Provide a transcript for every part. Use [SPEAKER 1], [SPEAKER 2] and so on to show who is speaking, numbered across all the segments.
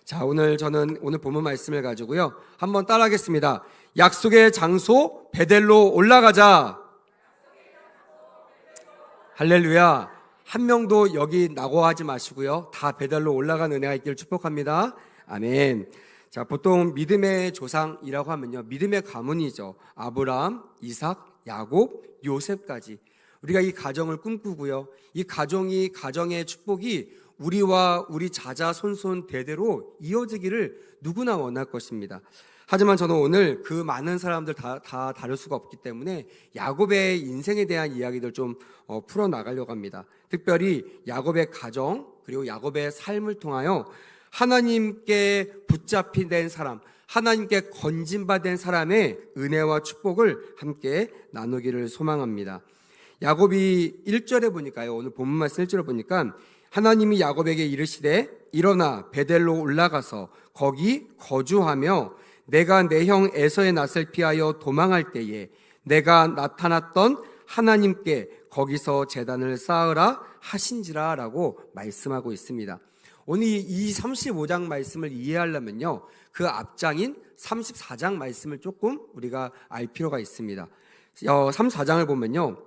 [SPEAKER 1] 자, 오늘 본문 말씀을 가지고요. 한번 따라하겠습니다. 약속의 장소 베델로 올라가자. 할렐루야. 한 명도 여기 낙오하지 마시고요. 다 베델로 올라간 은혜가 있기를 축복합니다. 아멘. 자, 보통 믿음의 조상이라고 하면요, 믿음의 가문이죠. 아브라함, 이삭, 야곱, 요셉까지 우리가 이 가정을 꿈꾸고요. 이 가정의 축복이 우리와 우리 자자손손 대대로 이어지기를 누구나 원할 것입니다. 하지만 저는 오늘 그 많은 사람들 다 다룰 수가 없기 때문에 야곱의 인생에 대한 이야기들 좀 풀어나가려고 합니다. 특별히 야곱의 가정 그리고 야곱의 삶을 통하여 하나님께 붙잡힌 사람, 하나님께 건진받은 사람의 은혜와 축복을 함께 나누기를 소망합니다. 야곱이 1절에 보니까요, 오늘 본문 말씀 1절에 보니까 하나님이 야곱에게 이르시되 일어나 베델로 올라가서 거기 거주하며 내가 내 형 에서의 낯을 피하여 도망할 때에 내가 나타났던 하나님께 거기서 제단을 쌓으라 하신지라 라고 말씀하고 있습니다. 오늘 이 35장 말씀을 이해하려면요, 그 앞장인 34장 말씀을 조금 우리가 알 필요가 있습니다. 34장을 보면요,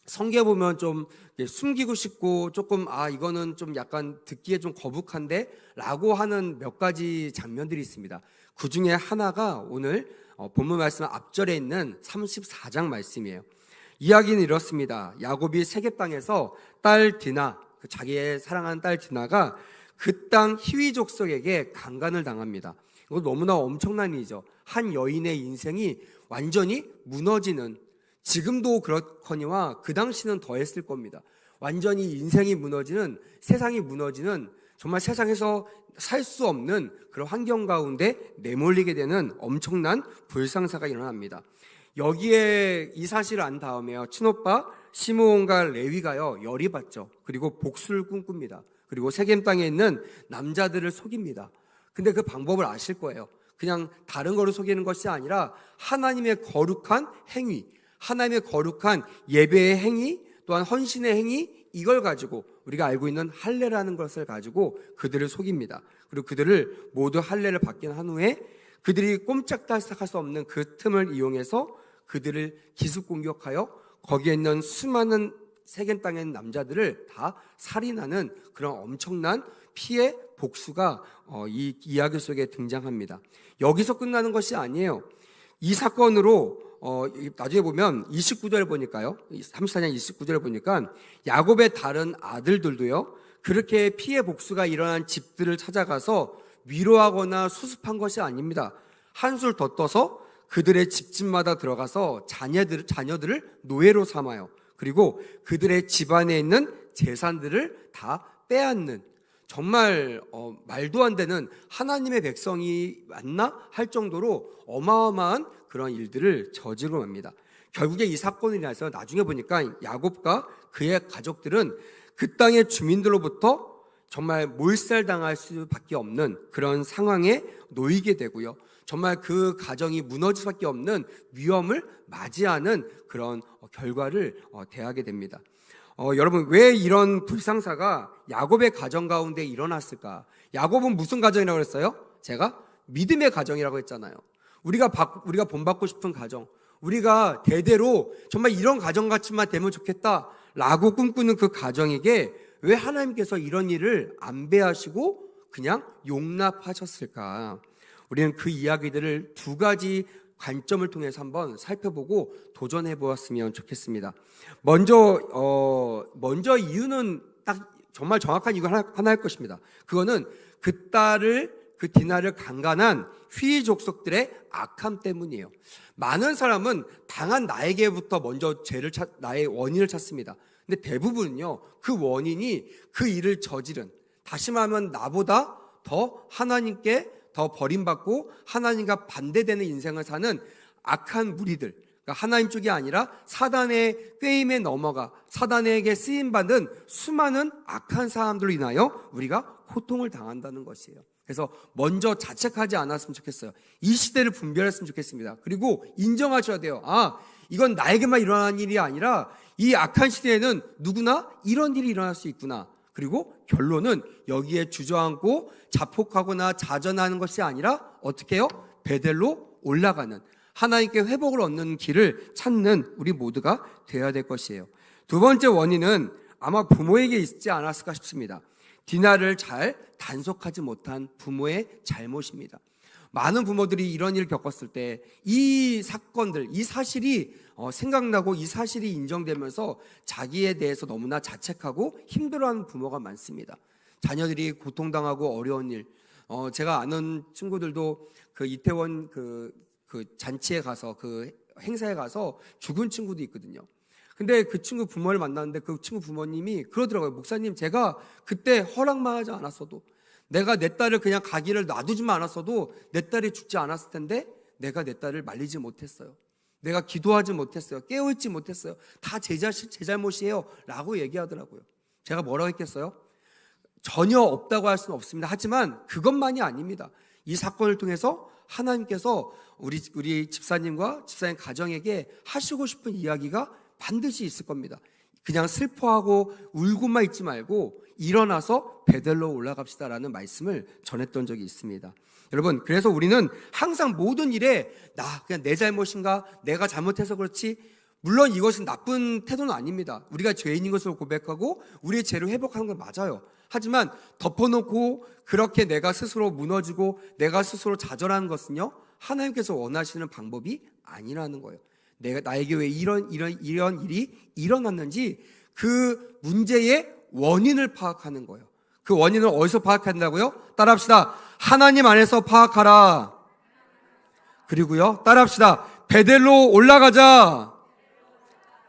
[SPEAKER 1] 성경에 보면 좀 숨기고 싶고 조금 이거는 좀 약간 듣기에 좀 거북한데 라고 하는 몇 가지 장면들이 있습니다. 그 중에 하나가 오늘 본문 말씀 앞절에 있는 34장 말씀이에요. 이야기는 이렇습니다. 야곱이 세겜 땅에서 딸 디나, 자기의 사랑하는 딸 디나가 그 땅 히위 족속에게 강간을 당합니다. 이거 너무나 엄청난 일이죠. 한 여인의 인생이 완전히 무너지는, 지금도 그렇거니와 그 당시는 더 했을 겁니다. 완전히 인생이 무너지는, 세상이 무너지는, 정말 세상에서 살 수 없는 그런 환경 가운데 내몰리게 되는 엄청난 불상사가 일어납니다. 여기에 이 사실을 안 다음에요, 친오빠 시므온과 레위가요 열이 받죠. 그리고 복수를 꿈꿉니다. 그리고 세겜 땅에 있는 남자들을 속입니다. 근데 그 방법을 아실 거예요. 그냥 다른 거를 속이는 것이 아니라 하나님의 거룩한 행위, 하나님의 거룩한 예배의 행위, 또한 헌신의 행위, 이걸 가지고 우리가 알고 있는 할례라는 것을 가지고 그들을 속입니다. 그리고 그들을 모두 할례를 받긴 한 후에 그들이 꼼짝달싹할 수 없는 그 틈을 이용해서 그들을 기습 공격하여 거기에 있는 수많은 세겜 땅에 있는 남자들을 다 살인하는 그런 엄청난 피해 복수가 이 이야기 속에 등장합니다. 여기서 끝나는 것이 아니에요. 이 사건으로 나중에 보면 29절에 보니까요, 34장 29절에 보니까 야곱의 다른 아들들도요, 그렇게 피해 복수가 일어난 집들을 찾아가서 위로하거나 수습한 것이 아닙니다. 한술 더 떠서 그들의 집집마다 들어가서 자녀들을 노예로 삼아요. 그리고 그들의 집안에 있는 재산들을 다 빼앗는, 정말 말도 안 되는, 하나님의 백성이 맞나 할 정도로 어마어마한 그런 일들을 저지르고 맙니다. 결국에 이 사건으로 인해서 나중에 보니까 야곱과 그의 가족들은 그 땅의 주민들로부터 정말 몰살당할 수밖에 없는 그런 상황에 놓이게 되고요, 정말 그 가정이 무너질 수밖에 없는 위험을 맞이하는 그런 결과를 대하게 됩니다. 여러분, 왜 이런 불상사가 야곱의 가정 가운데 일어났을까? 야곱은 무슨 가정이라고 했어요? 제가 믿음의 가정이라고 했잖아요. 우리가 본받고 싶은 가정, 우리가 대대로 정말 이런 가정같이만 되면 좋겠다라고 꿈꾸는 그 가정에게 왜 하나님께서 이런 일을 안배하시고 그냥 용납하셨을까? 우리는 그 이야기들을 두 가지 관점을 통해서 한번 살펴보고 도전해 보았으면 좋겠습니다. 먼저 이유는 딱 정말 정확한 이유 하나일 것입니다. 그거는 그 디나를 강간한 휘 족속들의 악함 때문이에요. 많은 사람은 당한 나에게부터 먼저 나의 원인을 찾습니다. 근데 대부분은요, 그 원인이 그 일을 저지른, 다시 말하면 나보다 더 하나님께 더 버림받고 하나님과 반대되는 인생을 사는 악한 무리들, 그러니까 하나님 쪽이 아니라 사단의 꾀임에 넘어가 사단에게 쓰임받은 수많은 악한 사람들로 인하여 우리가 고통을 당한다는 것이에요. 그래서 먼저 자책하지 않았으면 좋겠어요. 이 시대를 분별했으면 좋겠습니다. 그리고 인정하셔야 돼요. 이건 나에게만 일어나는 일이 아니라 이 악한 시대에는 누구나 이런 일이 일어날 수 있구나. 그리고 결론은 여기에 주저앉고 자폭하거나 자전하는 것이 아니라 어떻게 해요? 베델로 올라가는, 하나님께 회복을 얻는 길을 찾는 우리 모두가 되어야 될 것이에요. 두 번째 원인은 아마 부모에게 있지 않았을까 싶습니다. 디나를 잘 단속하지 못한 부모의 잘못입니다. 많은 부모들이 이런 일을 겪었을 때 이 사건들, 이 사실이 생각나고 이 사실이 인정되면서 자기에 대해서 너무나 자책하고 힘들어하는 부모가 많습니다. 자녀들이 고통당하고 어려운 일, 제가 아는 친구들도 그 이태원 그 잔치에 가서, 그 행사에 가서 죽은 친구도 있거든요. 근데 그 친구 부모를 만났는데 그 친구 부모님이 그러더라고요. 목사님, 제가 그때 허락만 하지 않았어도, 내가 내 딸을 그냥 가기를 놔두지만 않았어도 내 딸이 죽지 않았을 텐데 내가 내 딸을 말리지 못했어요. 내가 기도하지 못했어요. 깨어있지 못했어요. 다 제 잘못이에요 라고 얘기하더라고요. 제가 뭐라고 했겠어요? 전혀 없다고 할 수는 없습니다. 하지만 그것만이 아닙니다. 이 사건을 통해서 하나님께서 우리 집사님과 집사님 가정에게 하시고 싶은 이야기가 반드시 있을 겁니다. 그냥 슬퍼하고 울고만 있지 말고 일어나서 베델로 올라갑시다라는 말씀을 전했던 적이 있습니다. 여러분, 그래서 우리는 항상 모든 일에 그냥 내 잘못인가, 내가 잘못해서 그렇지, 물론 이것은 나쁜 태도는 아닙니다. 우리가 죄인인 것을 고백하고 우리의 죄를 회복하는 건 맞아요. 하지만 덮어놓고 그렇게 내가 스스로 무너지고 내가 스스로 좌절하는 것은요, 하나님께서 원하시는 방법이 아니라는 거예요. 나에게 왜 이런 일이 일어났는지 그 문제의 원인을 파악하는 거예요. 그 원인을 어디서 파악한다고요? 따라합시다. 하나님 안에서 파악하라. 그리고요, 따라합시다. 베델로 올라가자.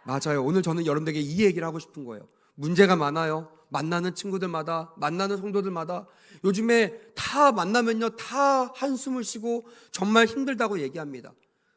[SPEAKER 1] 맞아요. 오늘 저는 여러분들에게 이 얘기를 하고 싶은 거예요. 문제가 많아요. 만나는 친구들마다, 만나는 성도들마다 요즘에 다 만나면요, 다 한숨을 쉬고 정말 힘들다고 얘기합니다.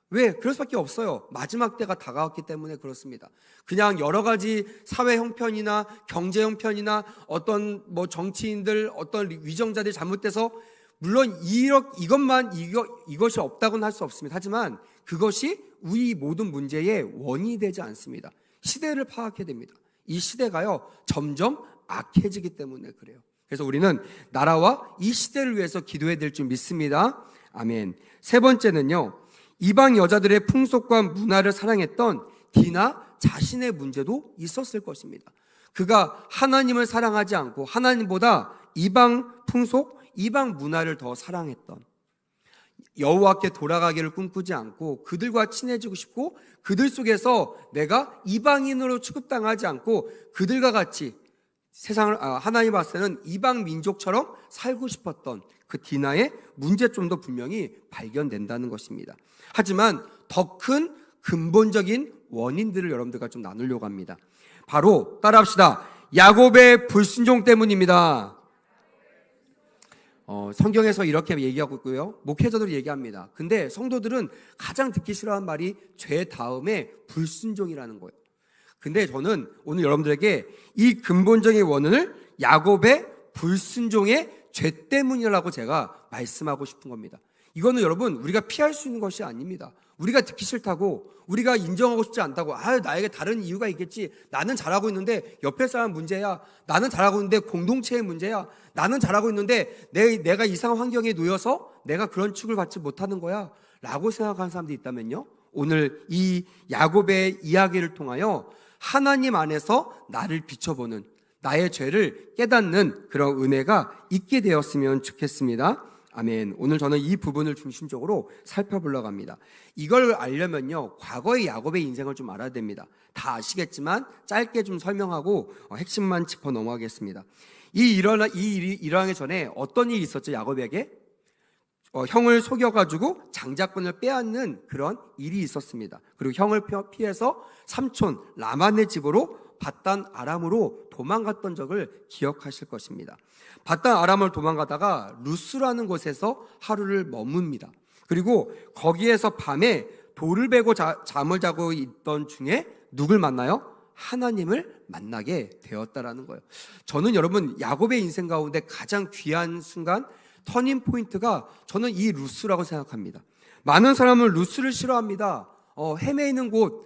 [SPEAKER 1] 왜? 그럴 수밖에 없어요. 마지막 때가 다가왔기 때문에 그렇습니다. 그냥 여러 가지 사회 형편이나 경제 형편이나 어떤 정치인들, 어떤 위정자들이 잘못돼서, 물론 이것이 없다고는 할 수 없습니다. 하지만 그것이 우리 모든 문제의 원인이 되지 않습니다. 시대를 파악해야 됩니다. 이 시대가요, 점점 악해지기 때문에 그래요. 그래서 우리는 나라와 이 시대를 위해서 기도해야 될 줄 믿습니다. 아멘. 세 번째는요, 이방 여자들의 풍속과 문화를 사랑했던 디나 자신의 문제도 있었을 것입니다. 그가 하나님을 사랑하지 않고 하나님보다 이방 풍속, 이방 문화를 더 사랑했던, 여호와께 돌아가기를 꿈꾸지 않고 그들과 친해지고 싶고 그들 속에서 내가 이방인으로 취급당하지 않고 그들과 같이 하나님 봤을 때는 이방 민족처럼 살고 싶었던 그 디나의 문제점도 분명히 발견된다는 것입니다. 하지만 더 큰 근본적인 원인들을 여러분들과 좀 나누려고 합니다. 바로 따라합시다. 야곱의 불순종 때문입니다. 성경에서 이렇게 얘기하고 있고요, 목회자들이 얘기합니다. 근데 성도들은 가장 듣기 싫어하는 말이 죄 다음에 불순종이라는 거예요. 근데 저는 오늘 여러분들에게 이 근본적인 원인을 야곱의 불순종의 죄 때문이라고 제가 말씀하고 싶은 겁니다. 이거는 여러분, 우리가 피할 수 있는 것이 아닙니다. 우리가 듣기 싫다고, 우리가 인정하고 싶지 않다고, 나에게 다른 이유가 있겠지, 나는 잘하고 있는데 옆에 사람 문제야, 나는 잘하고 있는데 공동체의 문제야, 나는 잘하고 있는데 내가 이상한 환경에 놓여서 내가 그런 축을 받지 못하는 거야 라고 생각하는 사람들이 있다면요, 오늘 이 야곱의 이야기를 통하여 하나님 안에서 나를 비춰보는, 나의 죄를 깨닫는 그런 은혜가 있게 되었으면 좋겠습니다. 아멘. 오늘 저는 이 부분을 중심적으로 살펴보려고 합니다. 이걸 알려면요, 과거의 야곱의 인생을 좀 알아야 됩니다. 다 아시겠지만 짧게 좀 설명하고 핵심만 짚어 넘어가겠습니다. 이 일이 일어나기 전에 어떤 일이 있었죠, 야곱에게? 형을 속여가지고 장자권을 빼앗는 그런 일이 있었습니다. 그리고 형을 피해서 삼촌 라반의 집으로 밧단 아람으로 도망갔던 적을 기억하실 것입니다. 밧단 아람을 도망가다가 루스라는 곳에서 하루를 머뭅니다. 그리고 거기에서 밤에 돌을 베고 잠을 자고 있던 중에 누굴 만나요? 하나님을 만나게 되었다라는 거예요. 저는 여러분, 야곱의 인생 가운데 가장 귀한 순간, 터닝 포인트가 저는 이 루스라고 생각합니다. 많은 사람은 루스를 싫어합니다. 헤매이는 곳,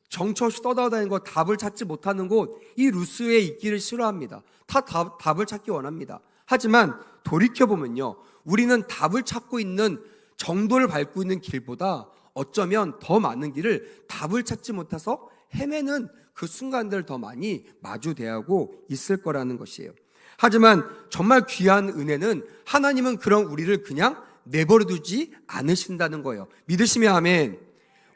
[SPEAKER 1] 정처 없이 떠돌아다니는 것, 답을 찾지 못하는 곳, 이 루스에 있기를 싫어합니다. 다 답을 찾기 원합니다. 하지만 돌이켜보면요, 우리는 답을 찾고 있는 정도를 밟고 있는 길보다 어쩌면 더 많은 길을 답을 찾지 못해서 헤매는 그 순간들을 더 많이 마주대하고 있을 거라는 것이에요. 하지만 정말 귀한 은혜는 하나님은 그런 우리를 그냥 내버려 두지 않으신다는 거예요. 믿으시면 아멘.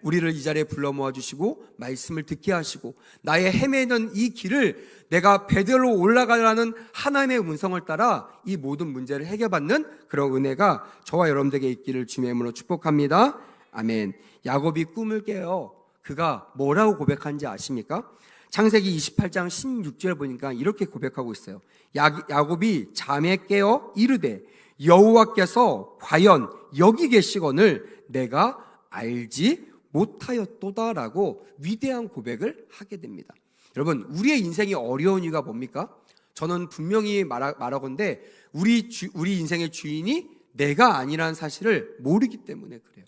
[SPEAKER 1] 우리를 이 자리에 불러 모아주시고 말씀을 듣게 하시고 나의 헤매는 이 길을 내가 베델로 올라가라는 하나님의 음성을 따라 이 모든 문제를 해결받는 그런 은혜가 저와 여러분들에게 있기를 주님의 이름으로 축복합니다. 아멘. 야곱이 꿈을 깨요. 그가 뭐라고 고백한지 아십니까? 창세기 28장 16절에 보니까 이렇게 고백하고 있어요. 야곱이 잠에 깨어 이르되 여호와께서 과연 여기 계시거늘 내가 알지 못하였도다라고 위대한 고백을 하게 됩니다. 여러분, 우리의 인생이 어려운 이유가 뭡니까? 저는 분명히 말하건대 우리 인생의 주인이 내가 아니라는 사실을 모르기 때문에 그래요.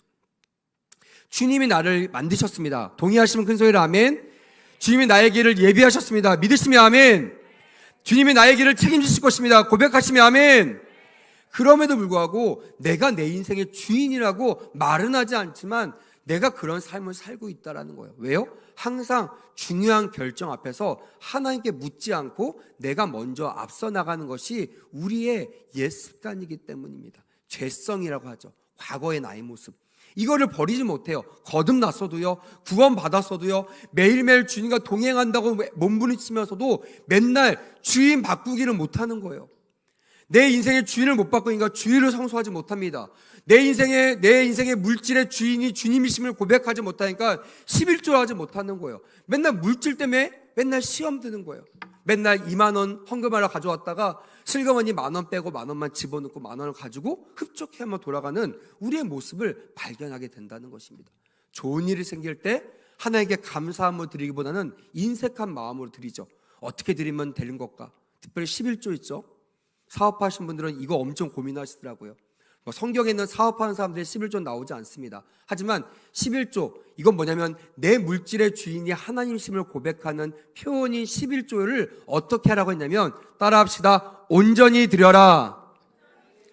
[SPEAKER 1] 주님이 나를 만드셨습니다. 동의하시면 큰 소리로 아멘. 주님이 나의 길을 예비하셨습니다. 믿으시면 아멘. 주님이 나의 길을 책임지실 것입니다. 고백하시면 아멘. 그럼에도 불구하고 내가 내 인생의 주인이라고 말은 하지 않지만 내가 그런 삶을 살고 있다는 거예요. 왜요? 항상 중요한 결정 앞에서 하나님께 묻지 않고 내가 먼저 앞서 나가는 것이 우리의 옛 습관이기 때문입니다. 죄성이라고 하죠. 과거의 나의 모습. 이거를 버리지 못해요. 거듭났어도요, 구원받았어도요, 매일매일 주님과 동행한다고 몸부림치면서도 맨날 주인 바꾸기를 못하는 거예요. 내 인생의 주인을 못 바꾸니까 주인을 성소하지 못합니다. 내 인생의 물질의 주인이 주님이심을 고백하지 못하니까 11조 하지 못하는 거예요. 맨날 물질 때문에 맨날 시험 드는 거예요. 맨날 2만 원 헌금하러 가져왔다가 슬그머니 1만 원 빼고 1만 원만 집어넣고 1만 원을 가지고 흡족해 한번 돌아가는 우리의 모습을 발견하게 된다는 것입니다. 좋은 일이 생길 때 하나님께 감사함을 드리기보다는 인색한 마음으로 드리죠. 어떻게 드리면 되는 것까? 특별히 11조 있죠. 사업하신 분들은 이거 엄청 고민하시더라고요. 성경에 있는 사업하는 사람들의 11조 나오지 않습니다. 하지만 11조, 이건 뭐냐면 내 물질의 주인이 하나님이심을 고백하는 표현인 11조를 어떻게 하라고 했냐면 따라합시다. 온전히 드려라.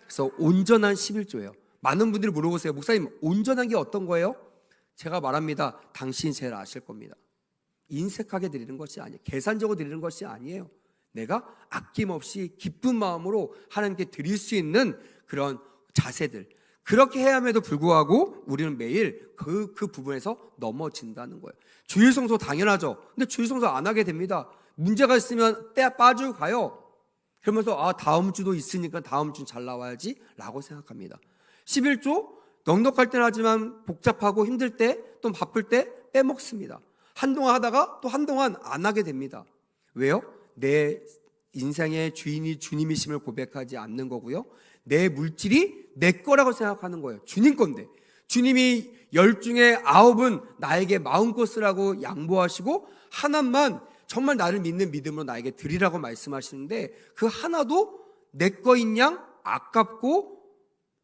[SPEAKER 1] 그래서 온전한 11조예요. 많은 분들이 물어보세요. 목사님, 온전한 게 어떤 거예요? 제가 말합니다. 당신이 제일 아실 겁니다. 인색하게 드리는 것이 아니에요. 계산적으로 드리는 것이 아니에요. 내가 아낌없이 기쁜 마음으로 하나님께 드릴 수 있는 그런 자세들, 그렇게 해야 함에도 불구하고 우리는 매일 그 부분에서 넘어진다는 거예요. 주일 성소 당연하죠. 근데 주일 성소 안 하게 됩니다. 문제가 있으면 때 빠지고 가요. 그러면서 다음 주도 있으니까 다음 주는 잘 나와야지 라고 생각합니다. 11조 넉넉할 때는 하지만 복잡하고 힘들 때 또 바쁠 때 빼먹습니다. 한동안 하다가 또 한동안 안 하게 됩니다. 왜요? 내 인생의 주인이 주님이심을 고백하지 않는 거고요. 내 물질이 내 거라고 생각하는 거예요. 주님 건데. 주님이 10 중에 9은 나에게 마음껏 쓰라고 양보하시고 하나만 정말 나를 믿는 믿음으로 나에게 드리라고 말씀하시는데 그 하나도 내 거인 양 아깝고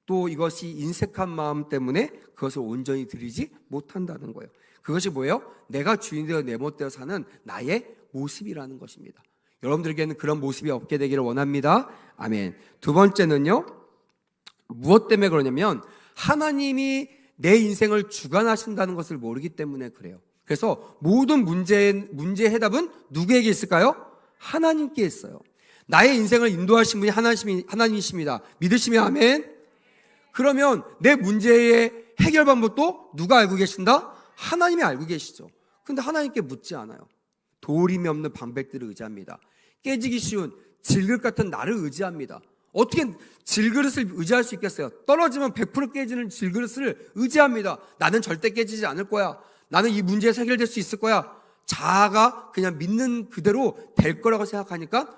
[SPEAKER 1] 또 이것이 인색한 마음 때문에 그것을 온전히 드리지 못한다는 거예요. 그것이 뭐예요? 내가 주인 되어 내 멋대로 사는 나의 모습이라는 것입니다. 여러분들에게는 그런 모습이 없게 되기를 원합니다. 아멘. 두 번째는요, 무엇 때문에 그러냐면 하나님이 내 인생을 주관하신다는 것을 모르기 때문에 그래요. 그래서 모든 문제의 해답은 누구에게 있을까요? 하나님께 있어요. 나의 인생을 인도하신 분이 하나님이십니다. 믿으시면 아멘. 그러면 내 문제의 해결 방법도 누가 알고 계신다? 하나님이 알고 계시죠. 근데 하나님께 묻지 않아요. 도림이 없는 방백들을 의지합니다. 깨지기 쉬운 질그릇 같은 나를 의지합니다. 어떻게 질그릇을 의지할 수 있겠어요? 떨어지면 100% 깨지는 질그릇을 의지합니다. 나는 절대 깨지지 않을 거야. 나는 이 문제에서 해결될 수 있을 거야. 자아가 그냥 믿는 그대로 될 거라고 생각하니까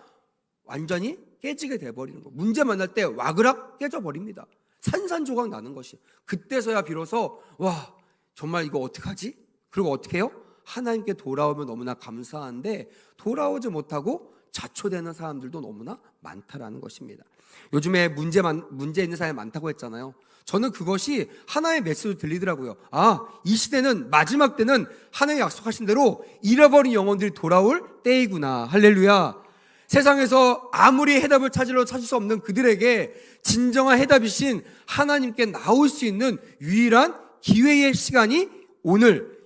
[SPEAKER 1] 완전히 깨지게 돼버리는 거. 문제 만날 때 와그락 깨져버립니다. 산산조각 나는 것이. 그때서야 비로소 와 정말 이거 어떡하지? 그리고 어떻게 해요? 하나님께 돌아오면 너무나 감사한데 돌아오지 못하고 자초되는 사람들도 너무나 많다라는 것입니다. 요즘에 문제 있는 사람이 많다고 했잖아요. 저는 그것이 하나의 메시지로 들리더라고요. 이 시대는, 마지막 때는 하나님 약속하신 대로 잃어버린 영혼들이 돌아올 때이구나. 할렐루야. 세상에서 아무리 해답을 찾을 수 없는 그들에게 진정한 해답이신 하나님께 나올 수 있는 유일한 기회의 시간이 오늘,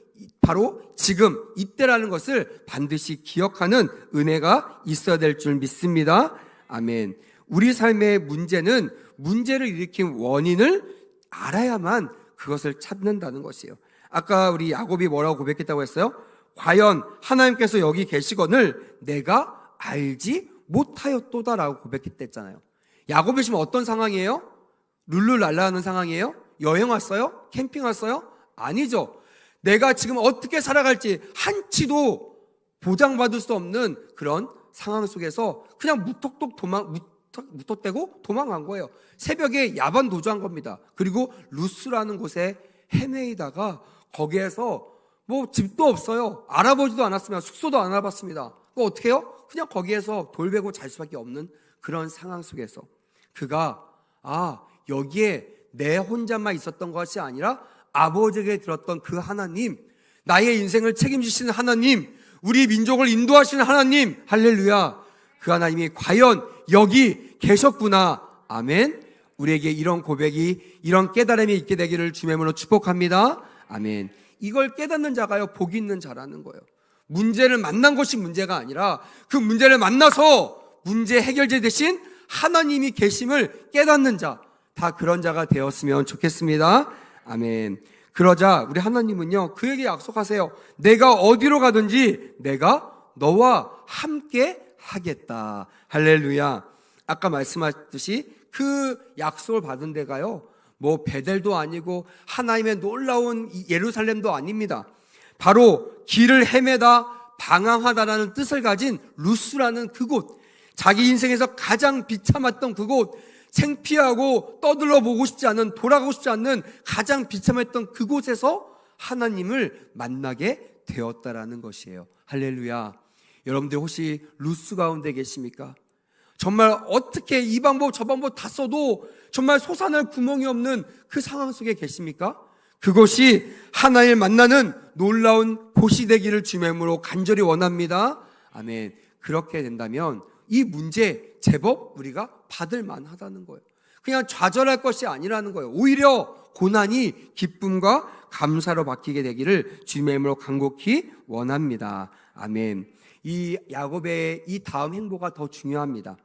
[SPEAKER 1] 바로 지금 이때라는 것을 반드시 기억하는 은혜가 있어야 될 줄 믿습니다. 아멘. 우리 삶의 문제는 문제를 일으킨 원인을 알아야만 그것을 찾는다는 것이에요. 아까 우리 야곱이 뭐라고 고백했다고 했어요? 과연 하나님께서 여기 계시거늘 내가 알지 못하였도다라고 고백했댔잖아요. 야곱이 지금 어떤 상황이에요? 룰루랄라 하는 상황이에요? 여행 왔어요? 캠핑 왔어요? 아니죠. 내가 지금 어떻게 살아갈지 한치도 보장받을 수 없는 그런 상황 속에서 그냥 무턱대고 도망간 거예요. 새벽에 야반 도주한 겁니다. 그리고 루스라는 곳에 헤매이다가 거기에서 뭐 집도 없어요. 알아보지도 않았으면 숙소도 안 알아봤습니다. 그거 어떻게 해요? 그냥 거기에서 돌베고 잘 수밖에 없는 그런 상황 속에서 그가 여기에 내 혼자만 있었던 것이 아니라 아버지에게 들었던 그 하나님, 나의 인생을 책임지시는 하나님, 우리 민족을 인도하시는 하나님, 할렐루야. 그 하나님이 과연 여기 계셨구나. 아멘. 우리에게 이런 고백이, 이런 깨달음이 있게 되기를 주의 이름으로 축복합니다. 아멘. 이걸 깨닫는 자가요, 복이 있는 자라는 거예요. 문제를 만난 것이 문제가 아니라 그 문제를 만나서 문제 해결제 대신 하나님이 계심을 깨닫는 자, 다 그런 자가 되었으면 좋겠습니다. 아멘. 그러자 우리 하나님은요, 그에게 약속하세요. 내가 어디로 가든지 내가 너와 함께 하겠다. 할렐루야. 아까 말씀하셨듯이 그 약속을 받은 데가요, 뭐 베델도 아니고 하나님의 놀라운 예루살렘도 아닙니다. 바로 길을 헤매다 방황하다라는 뜻을 가진 루스라는 그곳, 자기 인생에서 가장 비참했던 그곳, 창피하고 떠들러 보고 싶지 않은, 돌아가고 싶지 않는 가장 비참했던 그곳에서 하나님을 만나게 되었다라는 것이에요. 할렐루야. 여러분들 혹시 루스 가운데 계십니까? 정말 어떻게 이 방법 저 방법 다 써도 정말 솟아날 구멍이 없는 그 상황 속에 계십니까? 그것이 하나님을 만나는 놀라운 곳이 되기를 주의 이름으로 간절히 원합니다. 아멘. 그렇게 된다면 이 문제 제법 우리가 받을 만하다는 거예요. 그냥 좌절할 것이 아니라는 거예요. 오히려 고난이 기쁨과 감사로 바뀌게 되기를 주의 이름으로 간곡히 원합니다. 아멘. 이 야곱의 이 다음 행보가 더 중요합니다.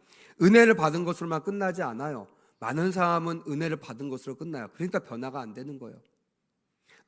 [SPEAKER 1] 은혜를 받은 것으로만 끝나지 않아요. 많은 사람은 은혜를 받은 것으로 끝나요. 그러니까 변화가 안 되는 거예요.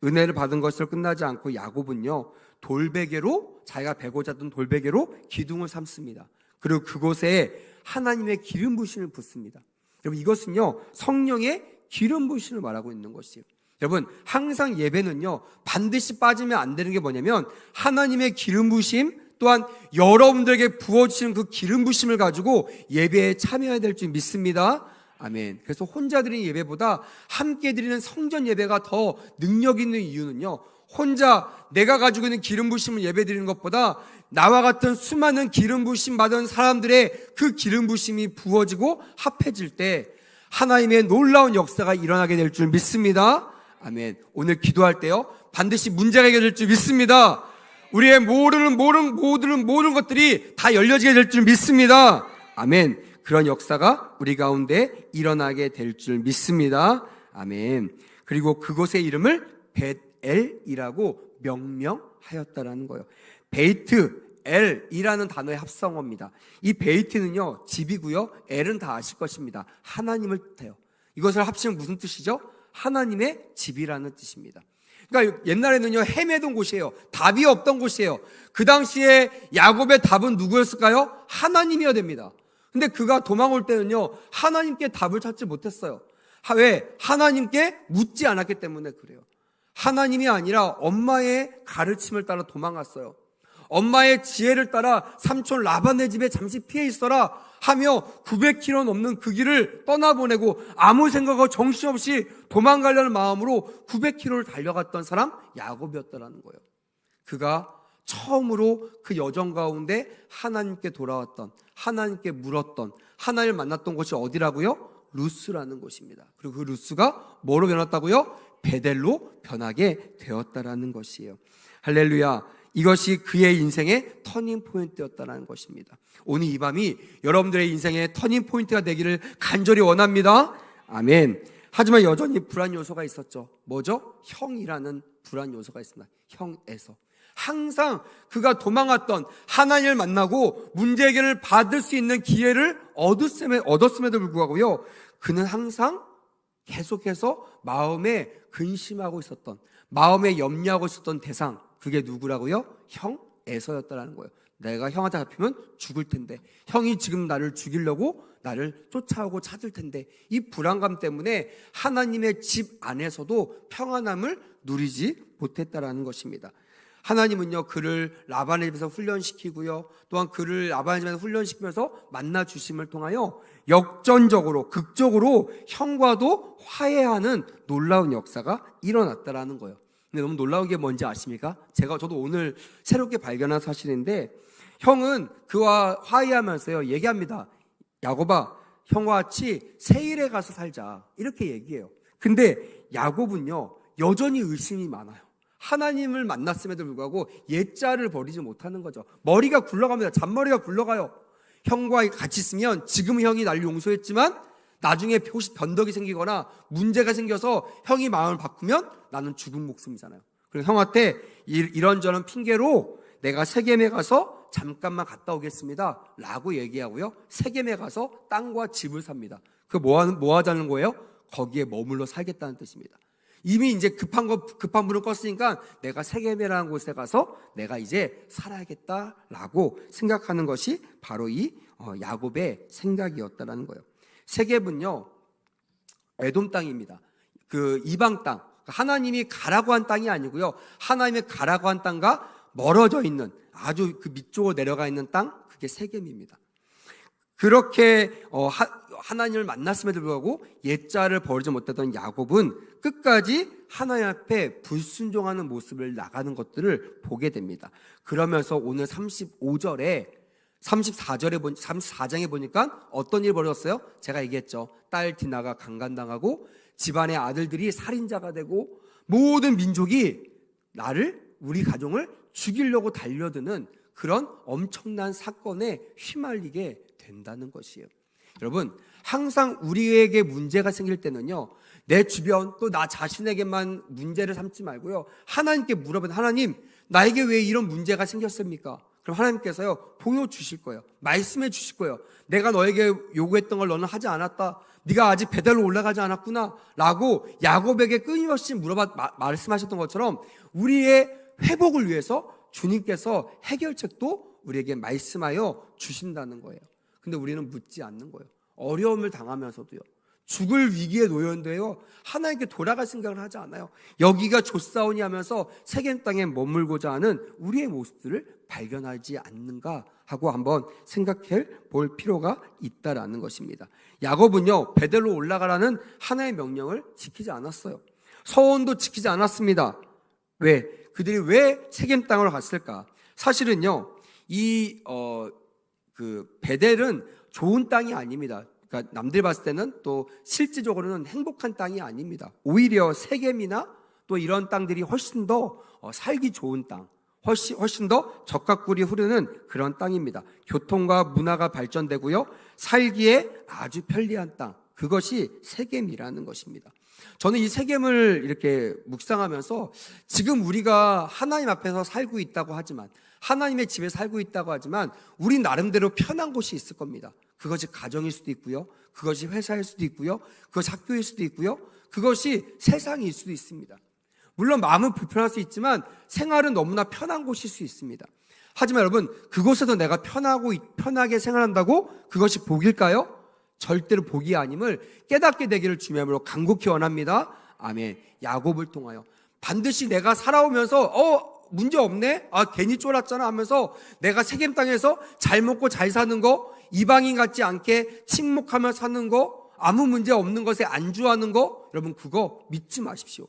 [SPEAKER 1] 은혜를 받은 것으로 끝나지 않고 야곱은요, 돌베개로, 자기가 베고자 했던 돌베개로 기둥을 삼습니다. 그리고 그곳에 하나님의 기름 부심을 붓습니다. 여러분, 이것은요, 성령의 기름 부심을 말하고 있는 것이에요. 여러분, 항상 예배는요, 반드시 빠지면 안 되는 게 뭐냐면 하나님의 기름 부심, 또한 여러분들에게 부어주시는 그 기름 부심을 가지고 예배에 참여해야 될 줄 믿습니다. 아멘. 그래서 혼자 드리는 예배보다 함께 드리는 성전 예배가 더 능력 있는 이유는요, 혼자 내가 가지고 있는 기름 부심을 예배 드리는 것보다 나와 같은 수많은 기름 부심 받은 사람들의 그 기름 부심이 부어지고 합해질 때 하나님의 놀라운 역사가 일어나게 될 줄 믿습니다. 아멘. 오늘 기도할 때요, 반드시 문제가 해결될 줄 믿습니다. 우리의 모든 것들이 다 열려지게 될 줄 믿습니다. 아멘. 그런 역사가 우리 가운데 일어나게 될 줄 믿습니다. 아멘. 그리고 그곳의 이름을 벳엘이라고 명명하였다라는 거예요. 베이트, 엘이라는 단어의 합성어입니다. 이 베이트는요, 집이고요, 엘은 다 아실 것입니다. 하나님을 뜻해요. 이것을 합치면 무슨 뜻이죠? 하나님의 집이라는 뜻입니다. 그러니까 옛날에는요, 헤매던 곳이에요. 답이 없던 곳이에요. 그 당시에 야곱의 답은 누구였을까요? 하나님이어야 됩니다. 근데 그가 도망올 때는요, 하나님께 답을 찾지 못했어요. 왜? 하나님께 묻지 않았기 때문에 그래요. 하나님이 아니라 엄마의 가르침을 따라 도망갔어요. 엄마의 지혜를 따라 삼촌 라반의 집에 잠시 피해 있어라 하며 900km 넘는 그 길을 떠나보내고 아무 생각하고 정신없이 도망가려는 마음으로 900km를 달려갔던 사람 야곱이었다라는 거예요. 그가 처음으로 그 여정 가운데 하나님께 돌아왔던, 하나님께 물었던, 하나님을 만났던 곳이 어디라고요? 루스라는 곳입니다. 그리고 그 루스가 뭐로 변했다고요? 베델로 변하게 되었다라는 것이에요. 할렐루야. 이것이 그의 인생의 터닝 포인트였다는 것입니다. 오늘 이 밤이 여러분들의 인생의 터닝 포인트가 되기를 간절히 원합니다. 아멘. 하지만 여전히 불안 요소가 있었죠. 뭐죠? 형이라는 불안 요소가 있습니다. 형에서 항상 그가 도망갔던, 하나님을 만나고 문제 해결을 받을 수 있는 기회를 얻었음에도 불구하고요, 그는 항상 계속해서 마음에 근심하고 있었던, 마음에 염려하고 있었던 대상, 그게 누구라고요? 형 에서였다라는 거예요. 내가 형한테 잡히면 죽을 텐데, 형이 지금 나를 죽이려고 나를 쫓아오고 찾을 텐데, 이 불안감 때문에 하나님의 집 안에서도 평안함을 누리지 못했다라는 것입니다. 하나님은요, 그를 라반의 집에서 훈련시키고요, 또한 그를 라반의 집에서 훈련시키면서 만나 주심을 통하여 역전적으로, 극적으로 형과도 화해하는 놀라운 역사가 일어났다라는 거예요. 근데 너무 놀라운 게 뭔지 아십니까? 저도 오늘 새롭게 발견한 사실인데, 형은 그와 화해하면서요, 얘기합니다. 야곱아, 형과 같이 세일에 가서 살자, 이렇게 얘기해요. 근데 야곱은요, 여전히 의심이 많아요. 하나님을 만났음에도 불구하고 옛자를 버리지 못하는 거죠. 머리가 굴러갑니다. 잔머리가 굴러가요. 형과 같이 있으면 지금은 형이 나를 용서했지만 나중에 혹시 변덕이 생기거나 문제가 생겨서 형이 마음을 바꾸면 나는 죽은 목숨이잖아요. 그래서 형한테 이런저런 핑계로 내가 세겜에 가서 잠깐만 갔다 오겠습니다 라고 얘기하고요, 세겜에 가서 땅과 집을 삽니다. 그 뭐 하자는 거예요? 거기에 머물러 살겠다는 뜻입니다. 이미 이제 급한 불은 껐으니까 내가 세겜이라는 곳에 가서 내가 이제 살아야겠다라고 생각하는 것이 바로 이 야곱의 생각이었다라는 거예요. 세겜은요, 에돔 땅입니다. 그 이방 땅, 하나님이 가라고 한 땅이 아니고요, 하나님의 가라고 한 땅과 멀어져 있는 아주 그 밑쪽으로 내려가 있는 땅, 그게 세겜입니다. 그렇게 하나님을 만났음에도 불구하고 옛자를 버리지 못했던 야곱은 끝까지 하나님 앞에 불순종하는 모습을 나가는 것들을 보게 됩니다. 그러면서 오늘 34장에 보니까 어떤 일이 벌어졌어요? 제가 얘기했죠. 딸 디나가 강간당하고 집안의 아들들이 살인자가 되고 모든 민족이 우리 가정을 죽이려고 달려드는 그런 엄청난 사건에 휘말리게 된다는 것이에요. 여러분, 항상 우리에게 문제가 생길 때는요, 내 주변 또 나 자신에게만 문제를 삼지 말고요, 하나님께 물어보면, 하나님, 나에게 왜 이런 문제가 생겼습니까? 그럼 하나님께서요, 보여주실 거예요. 말씀해 주실 거예요. 내가 너에게 요구했던 걸 너는 하지 않았다, 네가 아직 베델로 올라가지 않았구나 라고 야곱에게 끊임없이 말씀하셨던 것처럼 우리의 회복을 위해서 주님께서 해결책도 우리에게 말씀하여 주신다는 거예요. 근데 우리는 묻지 않는 거예요. 어려움을 당하면서도요, 죽을 위기에 놓였는데요, 하나님께 돌아갈 생각을 하지 않아요. 여기가 좋사오니 하면서 세겜 땅에 머물고자 하는 우리의 모습들을 발견하지 않는가 하고 한번 생각해 볼 필요가 있다라는 것입니다. 야곱은요, 베델로 올라가라는 하나의 명령을 지키지 않았어요. 서원도 지키지 않았습니다. 왜? 그들이 왜 세겜 땅으로 갔을까? 사실은요, 베델은 좋은 땅이 아닙니다. 그러니까 남들 봤을 때는 또 실질적으로는 행복한 땅이 아닙니다. 오히려 세겜이나 또 이런 땅들이 훨씬 더 살기 좋은 땅, 훨씬 더 적합꿀이 흐르는 그런 땅입니다. 교통과 문화가 발전되고요, 살기에 아주 편리한 땅, 그것이 세겜이라는 것입니다. 저는 이 세겜을 이렇게 묵상하면서 지금 우리가 하나님 앞에서 살고 있다고 하지만, 하나님의 집에 살고 있다고 하지만 우리 나름대로 편한 곳이 있을 겁니다. 그것이 가정일 수도 있고요, 그것이 회사일 수도 있고요, 그것이 학교일 수도 있고요, 그것이 세상일 수도 있습니다. 물론 마음은 불편할 수 있지만 생활은 너무나 편한 곳일 수 있습니다. 하지만 여러분, 그곳에서 내가 편하게 생활한다고 그것이 복일까요? 절대로 복이 아님을 깨닫게 되기를 주님의 이름으로 간곡히 원합니다. 아멘. 야곱을 통하여 반드시 내가 살아오면서 문제 없네? 괜히 쫄았잖아 하면서 내가 세겜 땅에서 잘 먹고 잘 사는 거, 이방인 같지 않게 침묵하며 사는 거, 아무 문제 없는 것에 안주하는 거, 여러분 그거 믿지 마십시오.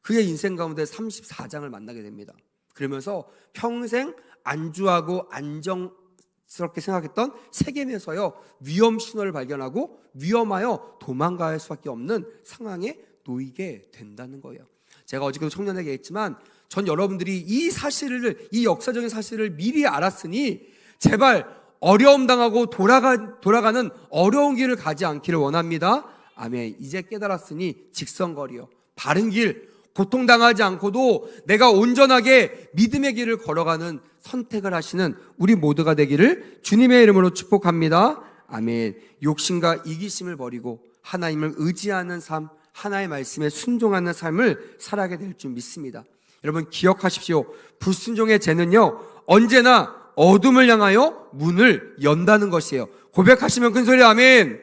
[SPEAKER 1] 그의 인생 가운데 34장을 만나게 됩니다. 그러면서 평생 안주하고 안정스럽게 생각했던 세겜에서요 위험 신호를 발견하고 위험하여 도망갈 수밖에 없는 상황에 놓이게 된다는 거예요. 제가 어저께도 청년에게 했지만 전 여러분들이 이 역사적인 사실을 미리 알았으니 제발 어려움 당하고 돌아가는 어려운 길을 가지 않기를 원합니다. 아멘. 이제 깨달았으니 직선거리요, 바른 길, 고통당하지 않고도 내가 온전하게 믿음의 길을 걸어가는 선택을 하시는 우리 모두가 되기를 주님의 이름으로 축복합니다. 아멘. 욕심과 이기심을 버리고 하나님을 의지하는 삶, 하나님의 말씀에 순종하는 삶을 살아가게 될 줄 믿습니다. 여러분 기억하십시오. 불순종의 죄는요 언제나 어둠을 향하여 문을 연다는 것이에요. 고백하시면 큰 소리 아멘.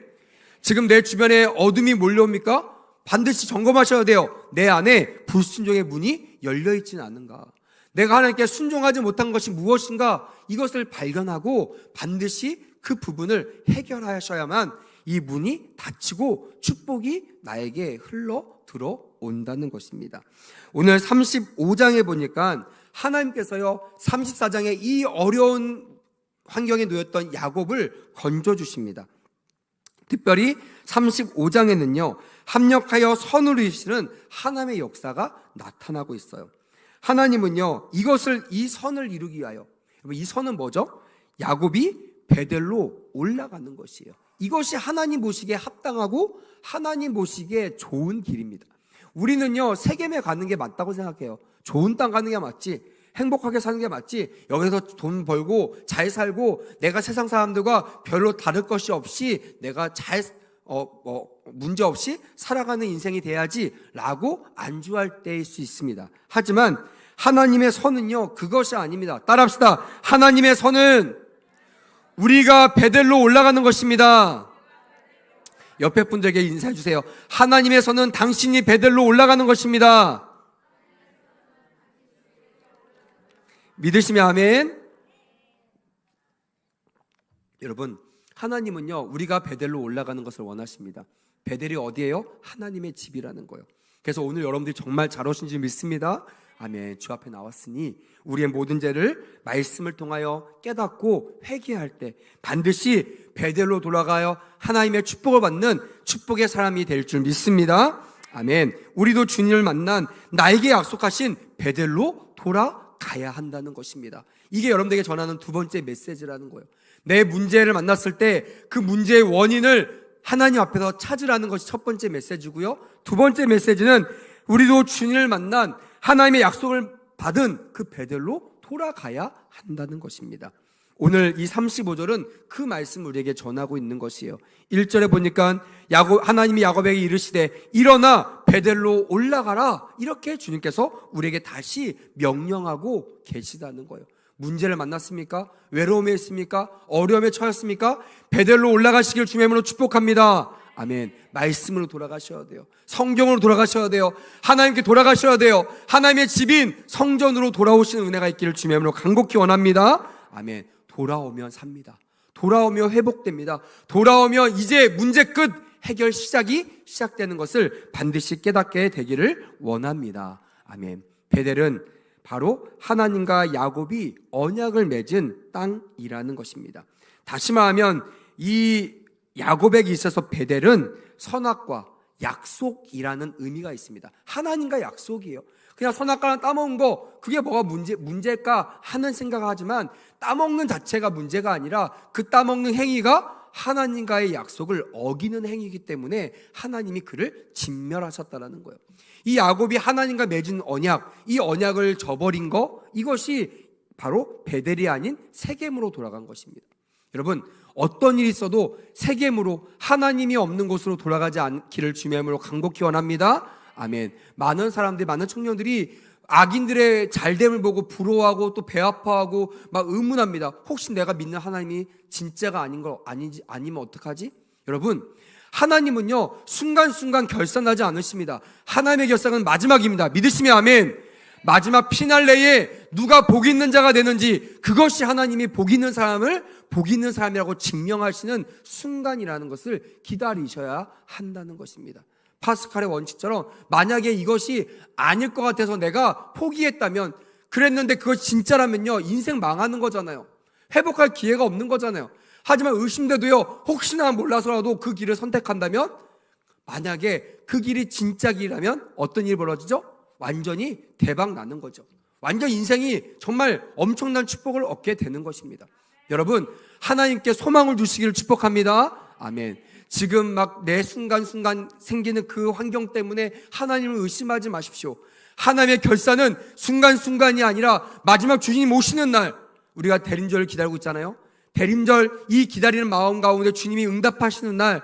[SPEAKER 1] 지금 내 주변에 어둠이 몰려옵니까? 반드시 점검하셔야 돼요. 내 안에 불순종의 문이 열려있지는 않은가. 내가 하나님께 순종하지 못한 것이 무엇인가, 이것을 발견하고 반드시 그 부분을 해결하셔야만 이 문이 닫히고 축복이 나에게 흘러 들어온다는 것입니다. 오늘 35장에 보니까 하나님께서요 34장에 이 어려운 환경에 놓였던 야곱을 건져주십니다. 특별히 35장에는요 합력하여 선을 이루시는 하나님의 역사가 나타나고 있어요. 하나님은요 이 선을 이루기 위하여, 이 선은 뭐죠? 야곱이 베델로 올라가는 것이에요. 이것이 하나님 보시기에 합당하고 하나님 보시기에 좋은 길입니다. 우리는요 세겜에 가는 게 맞다고 생각해요. 좋은 땅 가는 게 맞지, 행복하게 사는 게 맞지, 여기서 돈 벌고 잘 살고 내가 세상 사람들과 별로 다를 것이 없이 내가 잘 문제 없이 살아가는 인생이 돼야지 라고 안주할 때일 수 있습니다. 하지만 하나님의 선은요 그것이 아닙니다. 따라합시다. 하나님의 선은 우리가 베델로 올라가는 것입니다. 옆에 분들에게 인사해 주세요. 하나님의 선은 당신이 베델로 올라가는 것입니다. 믿으시면 아멘. 여러분 하나님은요 우리가 베델로 올라가는 것을 원하십니다. 베델이 어디예요? 하나님의 집이라는 거예요. 그래서 오늘 여러분들이 정말 잘 오신 줄 믿습니다. 아멘. 주 앞에 나왔으니 우리의 모든 죄를 말씀을 통하여 깨닫고 회개할 때 반드시 베델로 돌아가요 하나님의 축복을 받는 축복의 사람이 될 줄 믿습니다. 아멘. 우리도 주님을 만난 나에게 약속하신 베델로 돌아가야 한다는 것입니다. 이게 여러분들에게 전하는 두 번째 메시지라는 거예요. 내 문제를 만났을 때 그 문제의 원인을 하나님 앞에서 찾으라는 것이 첫 번째 메시지고요. 두 번째 메시지는 우리도 주님을 만난 하나님의 약속을 받은 그 베델로 돌아가야 한다는 것입니다. 오늘 이 35절은 그 말씀을 우리에게 전하고 있는 것이에요. 1절에 보니까 하나님이 야곱에게 이르시되 일어나 베델로 올라가라, 이렇게 주님께서 우리에게 다시 명령하고 계시다는 거예요. 문제를 만났습니까? 외로움에 있습니까? 어려움에 처했습니까? 베델로 올라가시길 주님의 이름으로 축복합니다. 아멘. 말씀으로 돌아가셔야 돼요. 성경으로 돌아가셔야 돼요. 하나님께 돌아가셔야 돼요. 하나님의 집인 성전으로 돌아오시는 은혜가 있기를 주님의 이름으로 간곡히 원합니다. 아멘. 돌아오면 삽니다. 돌아오면 회복됩니다. 돌아오면 이제 문제 끝, 해결 시작되는 것을 반드시 깨닫게 되기를 원합니다. 아멘. 베델은 바로 하나님과 야곱이 언약을 맺은 땅이라는 것입니다. 다시 말하면 이 야곱에게 있어서 베델은 선악과 약속이라는 의미가 있습니다. 하나님과 약속이에요. 그냥 선악과는 따먹은 거, 그게 뭐가 문제일까 하는 생각을 하지만 따먹는 자체가 문제가 아니라 그 따먹는 행위가 하나님과의 약속을 어기는 행위이기 때문에 하나님이 그를 진멸하셨다는 거예요. 이 야곱이 하나님과 맺은 언약, 이 언약을 저버린 거, 이것이 바로 베델이 아닌 세겜으로 돌아간 것입니다. 여러분, 어떤 일이 있어도 세겜으로, 하나님이 없는 곳으로 돌아가지 않기를 주님의 이름으로 간곡히 원합니다. 아멘. 많은 사람들이, 많은 청년들이 악인들의 잘됨을 보고 부러워하고 또 배 아파하고 막 의문합니다. 혹시 내가 믿는 하나님이 진짜가 아니면 어떡하지? 여러분, 하나님은요 순간순간 결산하지 않으십니다. 하나님의 결산은 마지막입니다. 믿으시면 아멘. 마지막 피날레에 누가 복 있는 자가 되는지, 그것이 하나님이 복 있는 사람을 복 있는 사람이라고 증명하시는 순간이라는 것을 기다리셔야 한다는 것입니다. 파스칼의 원칙처럼 만약에 이것이 아닐 것 같아서 내가 포기했다면 그랬는데 그거 진짜라면요, 인생 망하는 거잖아요. 회복할 기회가 없는 거잖아요. 하지만 의심돼도요, 혹시나 몰라서라도 그 길을 선택한다면, 만약에 그 길이 진짜 길이라면 어떤 일이 벌어지죠? 완전히 대박 나는 거죠. 완전 인생이 정말 엄청난 축복을 얻게 되는 것입니다. 여러분, 하나님께 소망을 두시기를 축복합니다. 아멘. 지금 막 내 순간순간 생기는 그 환경 때문에 하나님을 의심하지 마십시오. 하나님의 결사는 순간순간이 아니라 마지막 주님 오시는 날, 우리가 대림절을 기다리고 있잖아요. 대림절, 이 기다리는 마음 가운데 주님이 응답하시는 날,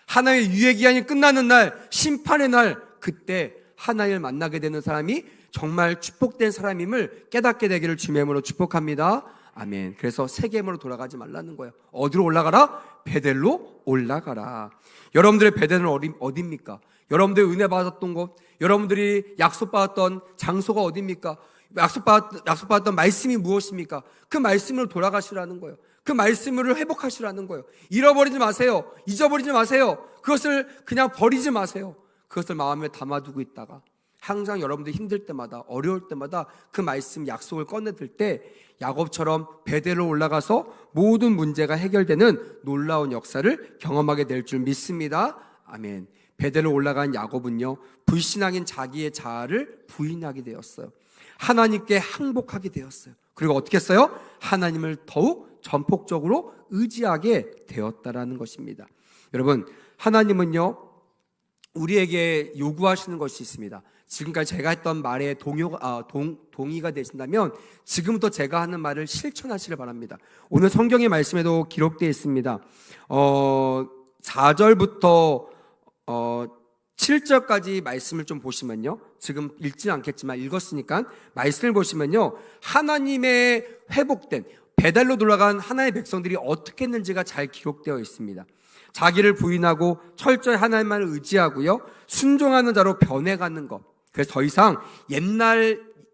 [SPEAKER 1] 하나님의 유예기한이 끝나는 날, 심판의 날, 그때 하나님을 만나게 되는 사람이 정말 축복된 사람임을 깨닫게 되기를 주님의 이름으로 축복합니다. 아멘. 그래서 세겜으로 돌아가지 말라는 거예요. 어디로 올라가라? 베델로 올라가라. 여러분들의 베델은 어디입니까? 여러분들이 은혜 받았던 곳, 여러분들이 약속받았던 장소가 어디입니까? 약속받았던 말씀이 무엇입니까? 그 말씀으로 돌아가시라는 거예요. 그 말씀을 회복하시라는 거예요. 잃어버리지 마세요. 잊어버리지 마세요. 그것을 그냥 버리지 마세요. 그것을 마음에 담아두고 있다가 항상 여러분들이 힘들 때마다, 어려울 때마다 그 말씀, 약속을 꺼내들 때 야곱처럼 베델로 올라가서 모든 문제가 해결되는 놀라운 역사를 경험하게 될 줄 믿습니다. 아멘. 베델로 올라간 야곱은요, 불신앙인 자기의 자아를 부인하게 되었어요. 하나님께 항복하게 되었어요. 그리고 어떻게 했어요? 하나님을 더욱 전폭적으로 의지하게 되었다라는 것입니다. 여러분, 하나님은요, 우리에게 요구하시는 것이 있습니다. 지금까지 제가 했던 말에 동의가 되신다면 지금부터 제가 하는 말을 실천하시길 바랍니다. 오늘 성경의 말씀에도 기록되어 있습니다. 4절부터 7절까지 말씀을 좀 보시면요, 지금 읽지는 않겠지만 읽었으니까 말씀을 보시면요, 하나님의 회복된 베델로 돌아간 하나님의 백성들이 어떻게 했는지가 잘 기록되어 있습니다. 자기를 부인하고 철저히 하나님만을 의지하고요, 순종하는 자로 변해가는 것. 그래서 더 이상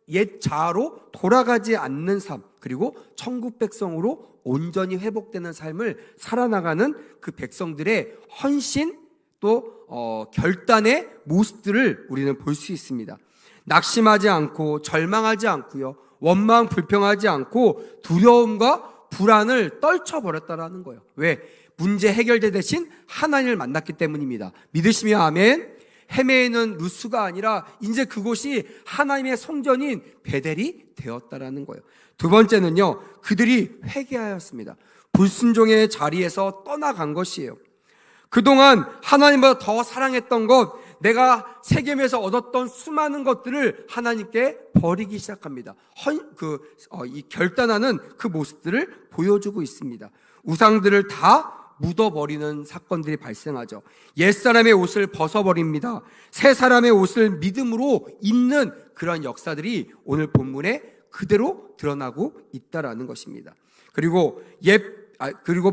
[SPEAKER 1] 옛 자아로 돌아가지 않는 삶, 그리고 천국 백성으로 온전히 회복되는 삶을 살아나가는 그 백성들의 헌신, 또 결단의 모습들을 우리는 볼 수 있습니다. 낙심하지 않고 절망하지 않고요, 원망 불평하지 않고 두려움과 불안을 떨쳐버렸다라는 거예요. 왜? 문제 해결제 대신 하나님을 만났기 때문입니다. 믿으시면 아멘. 헤매는 루스가 아니라 이제 그곳이 하나님의 성전인 베델이 되었다라는 거예요. 두 번째는요, 그들이 회개하였습니다. 불순종의 자리에서 떠나간 것이에요. 그동안 하나님보다 더 사랑했던 것, 내가 세겜에서 얻었던 수많은 것들을 하나님께 버리기 시작합니다. 이 결단하는 그 모습들을 보여주고 있습니다. 우상들을 다 묻어버리는 사건들이 발생하죠. 옛사람의 옷을 벗어버립니다. 새 사람의 옷을 믿음으로 입는 그런 역사들이 오늘 본문에 그대로 드러나고 있다라는 것입니다. 그리고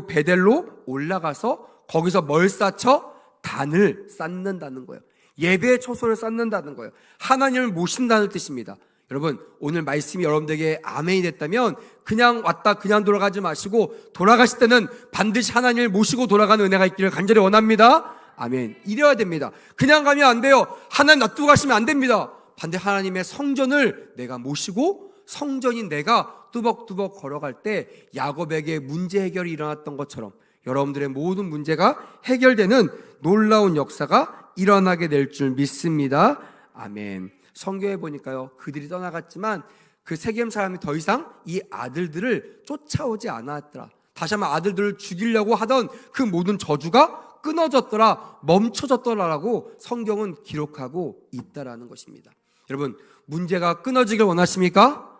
[SPEAKER 1] 베델로 올라가서 거기서 뭘 쌓죠? 단을 쌓는다는 거예요. 예배의 초소를 쌓는다는 거예요. 하나님을 모신다는 뜻입니다. 여러분, 오늘 말씀이 여러분들에게 아멘이 됐다면 그냥 왔다 그냥 돌아가지 마시고, 돌아가실 때는 반드시 하나님을 모시고 돌아가는 은혜가 있기를 간절히 원합니다. 아멘. 이래야 됩니다. 그냥 가면 안 돼요. 하나님 놔두고 가시면 안 됩니다. 반드시 하나님의 성전을 내가 모시고, 성전인 내가 뚜벅뚜벅 걸어갈 때 야곱에게 문제 해결이 일어났던 것처럼 여러분들의 모든 문제가 해결되는 놀라운 역사가 일어나게 될 줄 믿습니다. 아멘. 성경에 보니까요, 그들이 떠나갔지만 그 세겜 사람이 더 이상 이 아들들을 쫓아오지 않았더라. 다시 한번 아들들을 죽이려고 하던 그 모든 저주가 끊어졌더라, 멈춰졌더라라고 성경은 기록하고 있다라는 것입니다. 여러분, 문제가 끊어지길 원하십니까?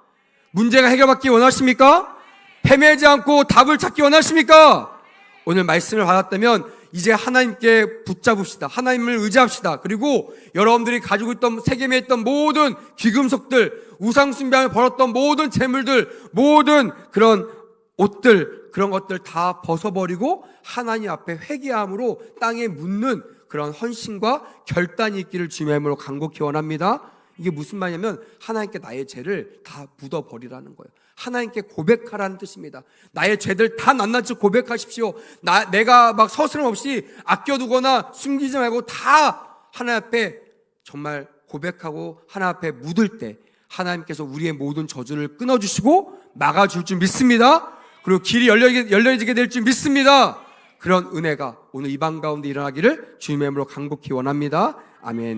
[SPEAKER 1] 문제가 해결받기 원하십니까? 헤매지 않고 답을 찾기 원하십니까? 오늘 말씀을 받았다면 이제 하나님께 붙잡읍시다. 하나님을 의지합시다. 그리고 여러분들이 가지고 있던, 세겜에 있던 모든 귀금속들, 우상숭배를 벌었던 모든 재물들, 모든 그런 옷들, 그런 것들 다 벗어버리고 하나님 앞에 회개함으로 땅에 묻는 그런 헌신과 결단이 있기를 주님의 이름으로 간곡히 원합니다. 이게 무슨 말이냐면 하나님께 나의 죄를 다 묻어버리라는 거예요. 하나님께 고백하라는 뜻입니다. 나의 죄들 다 낱낱이 고백하십시오. 내가 막 서스럼없이 아껴두거나 숨기지 말고 다 하나님 앞에 정말 고백하고 하나님 앞에 묻을 때 하나님께서 우리의 모든 저주를 끊어주시고 막아줄 줄 믿습니다. 그리고 길이 열려지게 될 줄 믿습니다. 그런 은혜가 오늘 이 방 가운데 일어나기를 주님의 이름으로 간곡히 원합니다. 아멘.